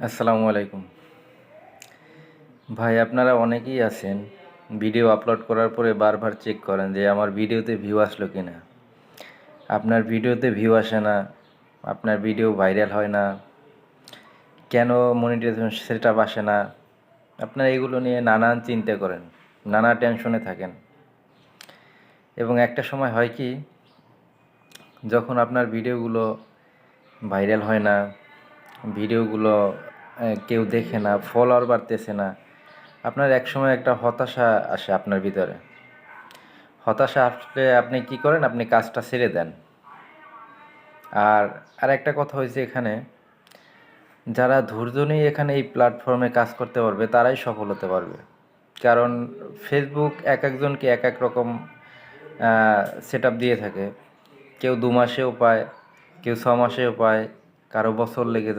আসসালামু আলাইকুম ভাই, আপনারা অনেকেই আছেন ভিডিও আপলোড করার পরে বারবার চেক করেন যে আমার ভিডিওতে ভিউ আসলো কিনা। আপনার ভিডিওতে ভিউ আসে না, আপনার ভিডিও ভাইরাল হয় না, কেন মনিটাইজেশন সেটআপ আসে না। আপনারা এগুলো নিয়ে নানান চিন্তা করেন, নানা টেনশনে থাকেন। এবং একটা সময় হয় কি, যখন আপনার ভিডিওগুলো ভাইরাল হয় না, ভিডিওগুলো কেউ দেখে না, ফলোয়ার বাড়তেছে না, আপনার একসময় একটা হতাশা আসে আপনার ভিতরে। হতাশা আসলে আপনি কি করেন? আপনি কাজটা ছেড়ে দেন। আর আরেকটা কথা হয়েছে এখানে, যারা ধৈর্য নিয়ে এখানে এই প্ল্যাটফর্মে কাজ করতে পারবে তারাই সফল হতে পারবে। কারণ ফেসবুক এক একজনকে এক এক রকম সেট আপ দিয়ে থাকে। কেউ 2 মাসেও পায়, কেউ 6 মাসেও পায়, কারো বছর লেগে যায়।